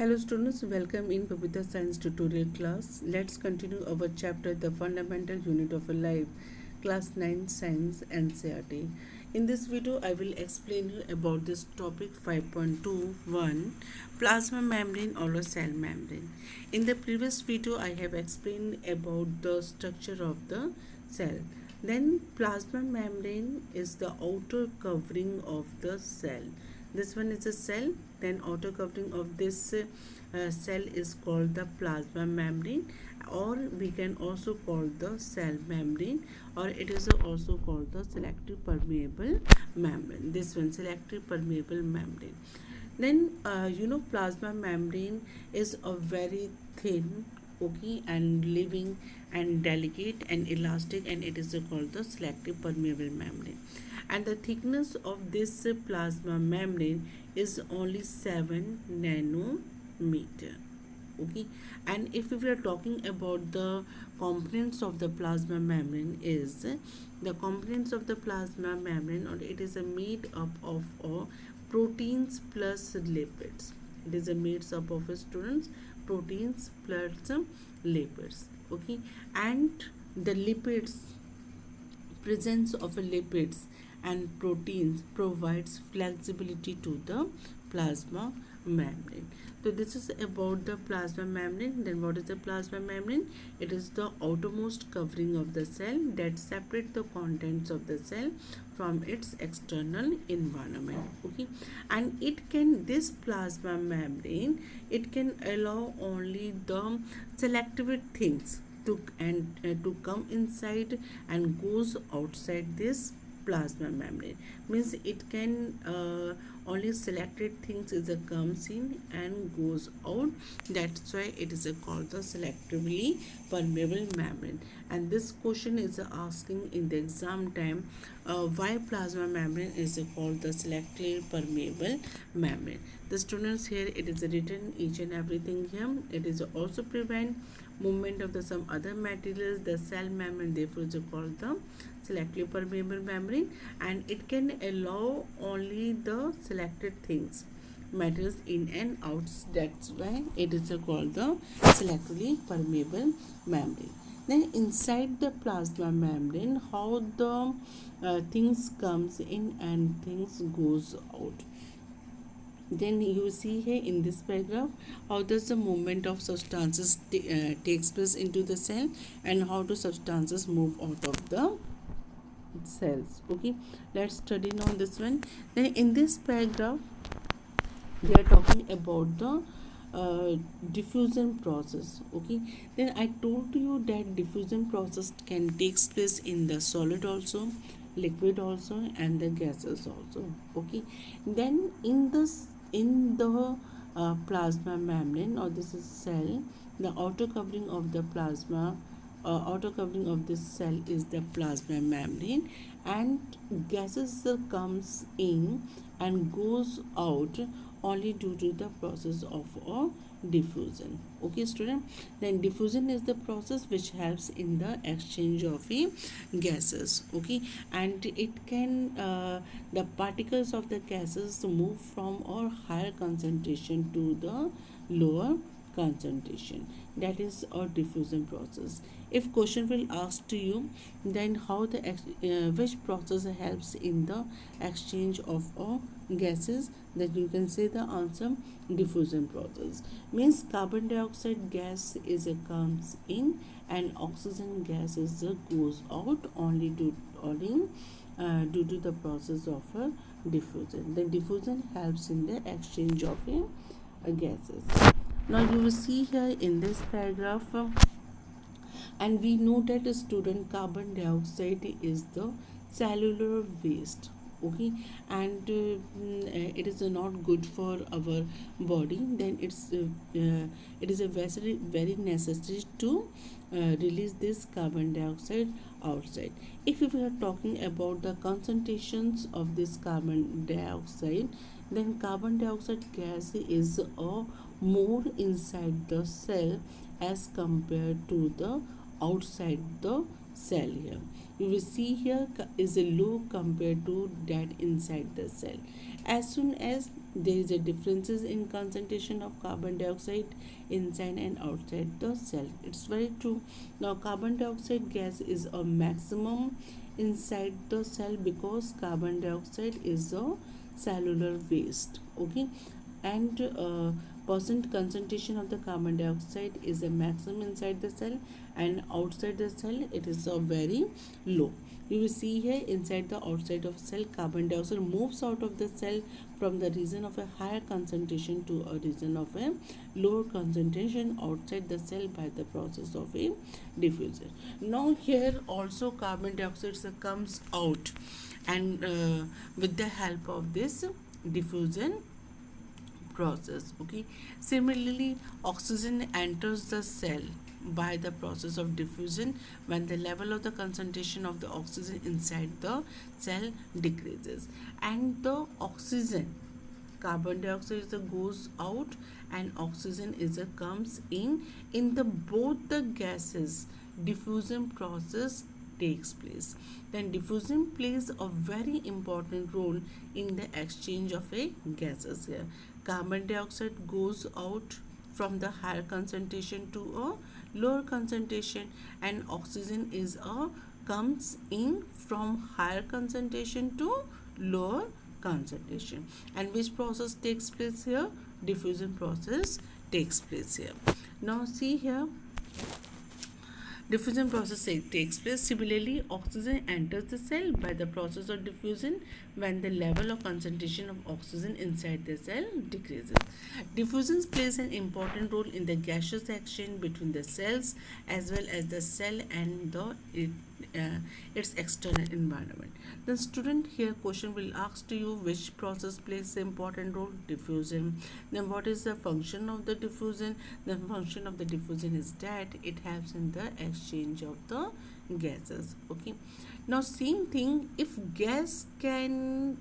Hello students, welcome in Babita Science tutorial class. Let's continue our chapter The Fundamental Unit of a Life, class 9 Science NCERT. In this video, I will explain you about this topic 5.21 plasma membrane or a cell membrane. In the previous video, I have explained about the structure of the cell. Then plasma membrane is the outer covering of the cell. This one is a cell, then outer covering of this cell is called the plasma membrane, or we can also call the cell membrane, or it is also called the selective permeable membrane. This one, selective permeable membrane. Then plasma membrane is a very thin, okay, and living and delicate and elastic, and it is called the selective permeable membrane. And the thickness of this plasma membrane is only 7 nanometer. Okay, and if we are talking about the components of the plasma membrane, is the components of the plasma membrane, or it is a made up of proteins plus lipids. It is a made up of students proteins plus lipids. Okay, and the lipids, presence of lipids and proteins provides flexibility to the plasma membrane. So this is about the plasma membrane. Then what is the plasma membrane? It is the outermost covering of the cell that separates the contents of the cell from its external environment. Okay, and this plasma membrane, it can allow only the selective things to come inside and goes outside this plasma membrane. Means it can only selected things is a comes in and goes out. That's why it is called the selectively permeable membrane. And this question is asking in the exam time, why plasma membrane is called the selectively permeable membrane. The students, here it is written each and everything here. It is also prevent movement of the some other materials. The cell membrane therefore is called the selectively permeable membrane, and it can allow only the selected things, materials in and out. That's why it is called the selectively permeable membrane. Then inside the plasma membrane, how the things comes in and things goes out. Then you see here in this paragraph, how does the movement of substances takes place into the cell, and how do substances move out of the cells. Okay, let's study now this one. Then in this paragraph, they are talking about the diffusion process. Okay, then I told you that diffusion process can takes place in the solid also, liquid also, and the gases also. Okay, then in the plasma membrane, or this is cell, the outer covering of the plasma, outer covering of this cell is the plasma membrane, and gases comes in and goes out only due to the process of diffusion. Okay student, then diffusion is the process which helps in the exchange of gases. Okay, and it can the particles of the gases move from a higher concentration to the lower concentration. That is a diffusion process. If question will ask to you, then how the which process helps in the exchange of gases, that you can say the answer diffusion process. Means carbon dioxide gas is a comes in and oxygen gas is a goes out only due to the process of diffusion. The diffusion helps in the exchange of gases. Now you will see here in this paragraph, and we know that student carbon dioxide is the cellular waste. Okay, and it is not good for our body. Then it is a very necessary to release this carbon dioxide outside. If we are talking about the concentrations of this carbon dioxide, then carbon dioxide gas is more inside the cell as compared to the outside the cell. Here you will see here is a low compared to that inside the cell. As soon as there is a differences in concentration of carbon dioxide inside and outside the cell. It's very true. Now carbon dioxide gas is a maximum inside the cell because carbon dioxide is a cellular waste. Okay, and percent concentration of the carbon dioxide is a maximum inside the cell, and outside the cell it is a very low. You will see here inside the outside of cell, carbon dioxide moves out of the cell from the region of a higher concentration to a region of a lower concentration outside the cell by the process of a diffusion. Now here also carbon dioxide comes out, and with the help of this diffusion process. Okay, similarly oxygen enters the cell by the process of diffusion when the level of the concentration of the oxygen inside the cell decreases, and the oxygen, carbon dioxide is a goes out and oxygen is a comes in the both the gases diffusion process takes place. Then diffusion plays a very important role in the exchange of a gases here. Carbon dioxide goes out from the higher concentration to a lower concentration, and oxygen is a comes in from higher concentration to lower concentration. And which process takes place here? Diffusion process takes place here. Now see here, diffusion process takes place. Similarly, oxygen enters the cell by the process of diffusion when the level of concentration of oxygen inside the cell decreases. Diffusion plays an important role in the gaseous exchange between the cells as well as the cell and its external environment. The student here question will ask to you which process plays an important role? Diffusion. Then what is the function of the diffusion? The function of the diffusion is that it helps in the exchange of the gases. Okay, now same thing, if gas can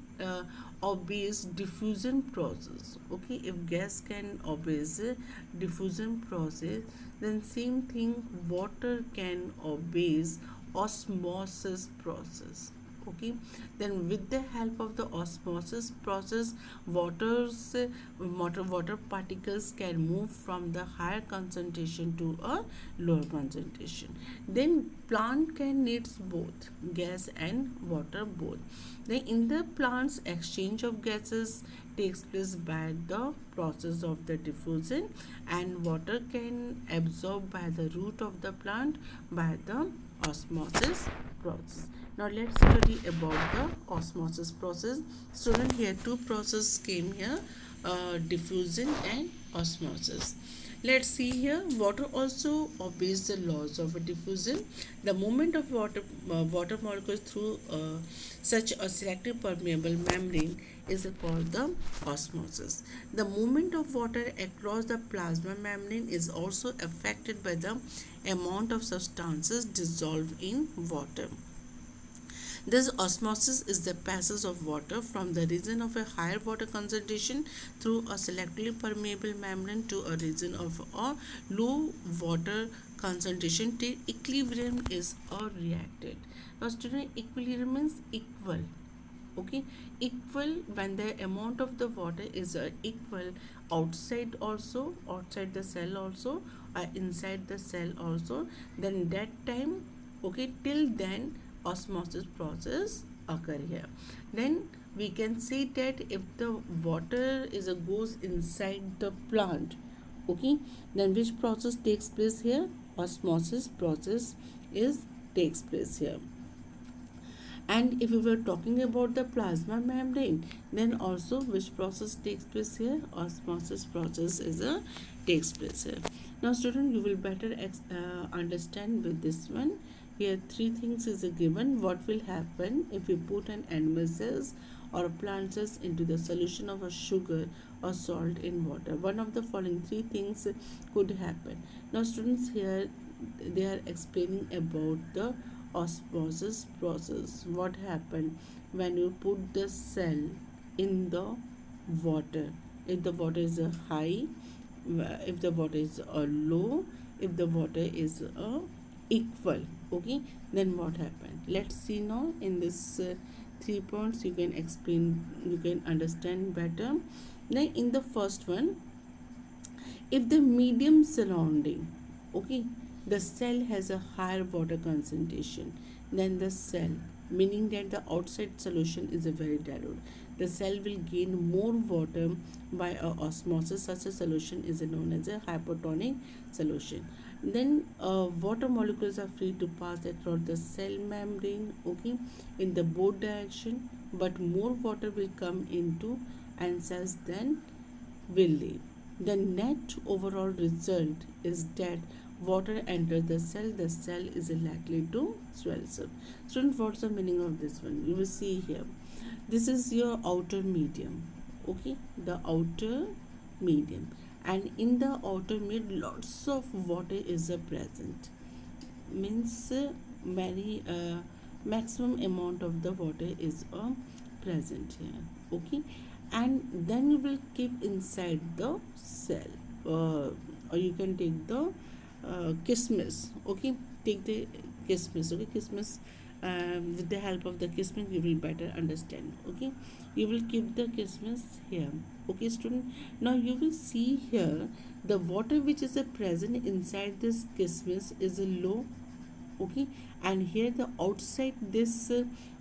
obeys diffusion process. Okay, if gas can obeys diffusion process, then same thing water can obeys osmosis process. Okay, then with the help of the osmosis process, water particles can move from the higher concentration to a lower concentration. Then plant can needs both gas and water both. Then in the plant's exchange of gases takes place by the process of the diffusion, and water can absorb by the root of the plant by the osmosis process. Now let's study about the osmosis process. Student, here two processes came here, diffusion and osmosis. Let's see here, water also obeys the laws of a diffusion. The movement of water molecules through such a selective permeable membrane is called the osmosis. The movement of water across the plasma membrane is also affected by the amount of substances dissolved in water. This osmosis is the passage of water from the region of a higher water concentration through a selectively permeable membrane to a region of a low water concentration till equilibrium is reacted. Now student, equilibrium means equal. Okay, equal when the amount of the water is equal outside the cell also, inside the cell also, then that time, okay, till then osmosis process occur here. Then we can say that if the water is a goes inside the plant, okay, then which process takes place here? Osmosis process is takes place here. And if we were talking about the plasma membrane, then also which process takes place here? Osmosis process is a takes place here. Now student, you will better understand with this one. Here three things is a given. What will happen if we put an animal cells or plant cells into the solution of a sugar or salt in water? One of the following three things could happen. Now students, here they are explaining about the osmosis process. What happened when you put the cell in the water? If the water is high, if the water is low, if the water is equal, okay, then what happened? Let's see now in this 3 points. You can explain, you can understand better. Now in the first one, if the medium surrounding, okay, the cell has a higher water concentration than the cell, meaning that the outside solution is a very dilute, the cell will gain more water by osmosis. Such a solution is known as a hypotonic solution. Then water molecules are free to pass across the cell membrane, okay, in the both direction, but more water will come into and cells than will leave. The net overall result is that water enters the cell is likely to swell up. Student, what's the meaning of this one? You will see here. This is your outer medium. Okay, the outer medium. And in the outer medium, lots of water is present. Means very maximum amount of the water is present here. Okay, and then you will keep inside the cell, or you can take the kismis. Okay, take the kismis. Okay, kismis, with the help of the kismis you will better understand. Okay, you will keep the kismis here. Okay, student, now you will see here the water which is present inside this kismis is a low. Okay, and here the outside this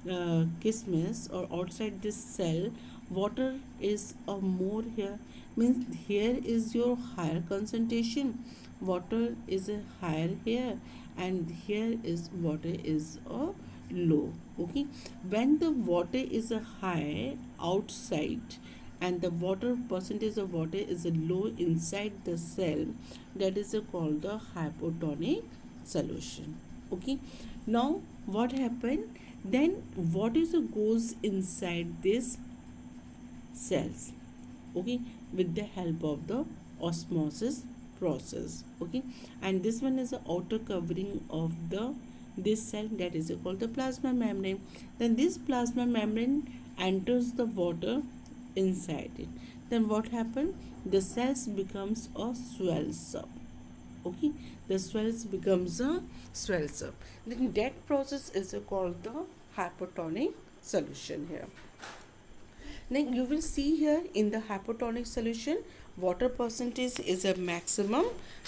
kismis or outside this cell, water is more here, means here is your higher concentration, water is a higher here, and here is water is a low. Okay, when the water is a high outside and the water percentage of water is a low inside the cell, that is called the hypotonic solution. Okay, now what happened then, what is goes inside this cells, okay, with the help of the osmosis process. Okay, and this one is the outer covering of the this cell, that is called the plasma membrane. Then this plasma membrane enters the water inside it. Then what happened, the cells becomes a swells up. Okay, the swells becomes a swells up. Then that process is called the hypotonic solution here. Then you will see here in the hypotonic solution, water percentage is a maximum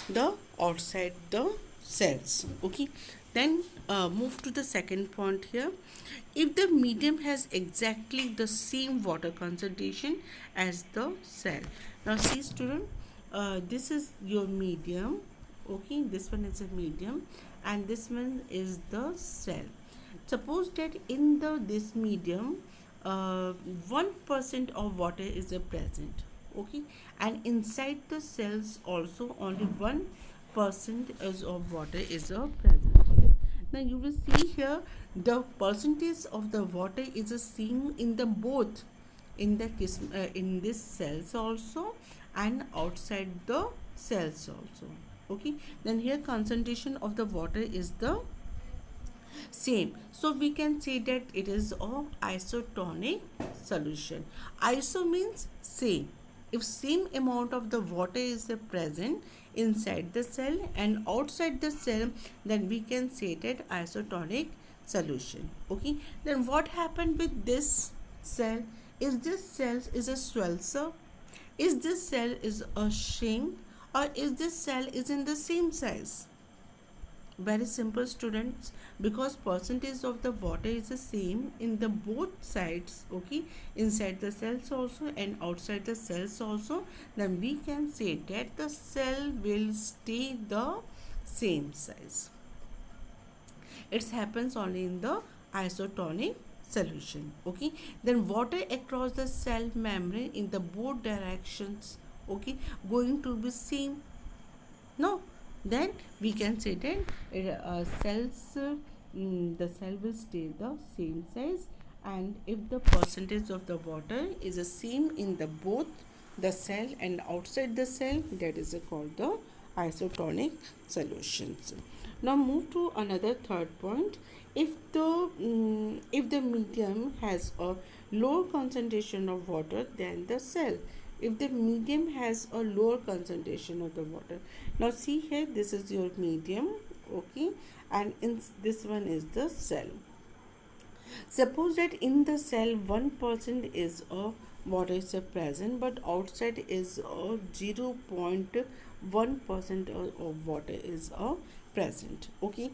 the outside the cells. Okay, then move to the second point here. If the medium has exactly the same water concentration as the cell. Now see student, this is your medium. Okay, this one is a medium and this one is the cell. Suppose that in the this medium 1% of water is present. Okay, and inside the cells also only 1% of water is present. Now you will see here the percentage of the water is the same in the both in the in this cells also and outside the cells also. Okay, then here concentration of the water is the same, so we can say that it is a isotonic solution. Iso means same. If same amount of the water is present inside the cell and outside the cell, then we can say that isotonic solution. Okay, then what happened with this cell? Is this cell is a swells, is this cell is a shrink, or is this cell is in the same size? Very simple students, because percentage of the water is the same in the both sides. Okay, inside the cells also and outside the cells also, then we can say that the cell will stay the same size. It happens only in the isotonic solution. Okay, then water across the cell membrane in the both directions, okay, going to be same. No, then we can say that the cell will stay the same size, and if the percentage of the water is the same in the both the cell and outside the cell, that is called the isotonic solutions. Now move to another third point. If the medium has a lower concentration of water than the cell, if the medium has a lower concentration of the water. Now see here, this is your medium, okay, and in this one is the cell. Suppose that in the cell 1% is a water is present, but outside is 0.1% of water is present. Okay,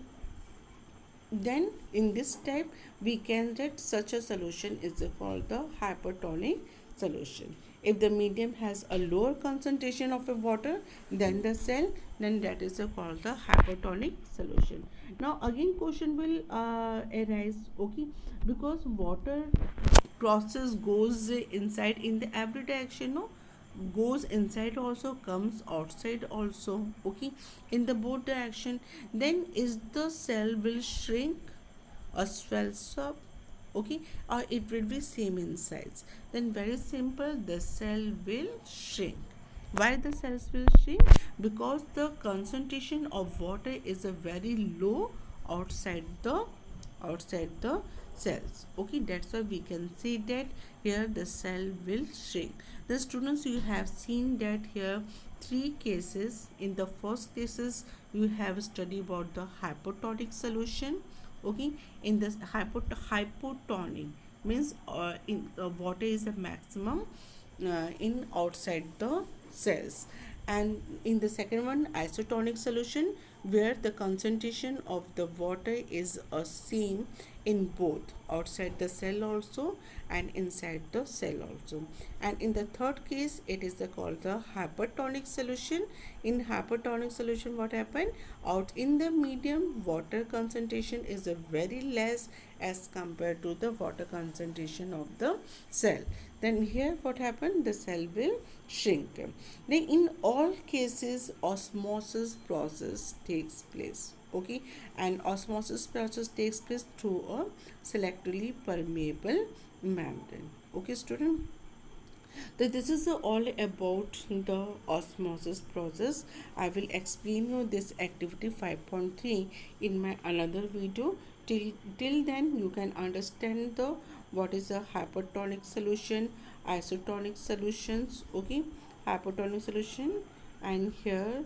then in this type we can get such a solution is called the hypertonic solution. If the medium has a lower concentration of a water than the cell, then that is called the hypertonic solution. Now again question will arise, okay, because water process goes inside in the every direction, no, goes inside also, comes outside also, okay, in the both direction, then is the cell will shrink or swells up, okay, or it will be same in size. Then very simple, the cell will shrink. Why the cells will shrink? Because the concentration of water is a very low outside the outside the cells, okay, that's why we can see that here the cell will shrink. The students, you have seen that here three cases. In the first cases you have studied about the hypotonic solution, okay. In this hypotonic means in water is a maximum in outside the cells, and in the second one isotonic solution, where the concentration of the water is a same in both outside the cell also and inside the cell also. And in the third case it is called the hypertonic solution. In hypertonic solution, what happened, out in the medium water concentration is a very less as compared to the water concentration of the cell. Then here what happened, the cell will shrink. Then in all cases osmosis process takes place, okay, and osmosis process takes place through a selectively permeable membrane, okay student. So this is all about the osmosis process. I will explain you this activity 5.3 in my another video. Till then you can understand the what is a hypertonic solution, isotonic solutions, okay, hypertonic solution, and here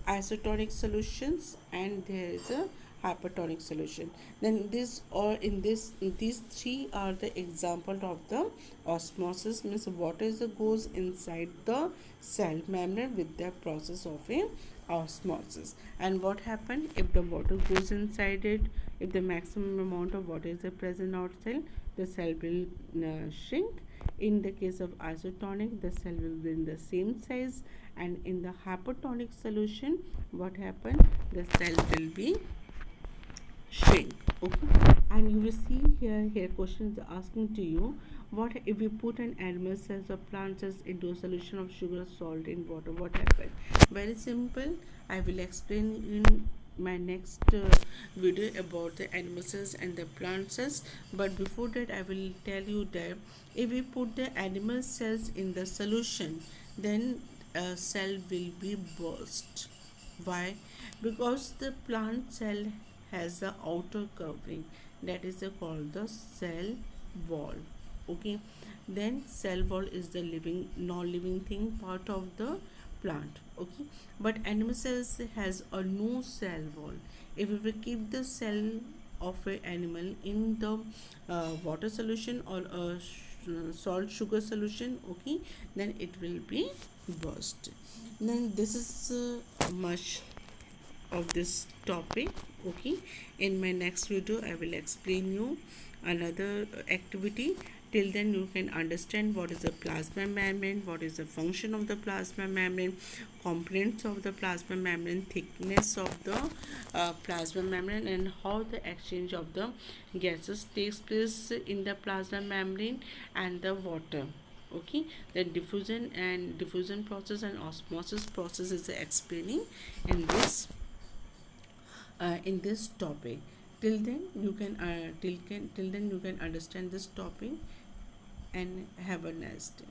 isotonic solutions, and there is a hypertonic solution. Then this or in this these three are the example of the osmosis, means water is goes inside the cell membrane with the process of a osmosis. And what happen if the water goes inside it, if the maximum amount of water is present outside, the cell will shrink. In the case of isotonic, the cell will be in the same size, and in the hypertonic solution, what happen, the cell will be shrink, okay. And you will see here question is asking to you, what if we put an animal cells or plant cells into a solution of sugar salt in water, what happens? Very simple, I will explain in my next video about the animal cells and the plant cells. But before that I will tell you that if we put the animal cells in the solution, then a cell will be burst. Why? Because the plant cell has the outer covering, that is called the cell wall, okay. Then cell wall is the living non-living thing part of the plant, okay. But animal cells has a no cell wall. If we will keep the cell of an animal in the water solution or a salt sugar solution, okay, then it will be burst. Then this is much of this topic, okay. In my next video I will explain you another activity. Till then you can understand what is the plasma membrane, what is the function of the plasma membrane, components of the plasma membrane, thickness of the plasma membrane, and how the exchange of the gases takes place in the plasma membrane and the water, okay. The diffusion process and osmosis process is explaining in this topic. Till then you can till then you can understand this topic, and have a nice day.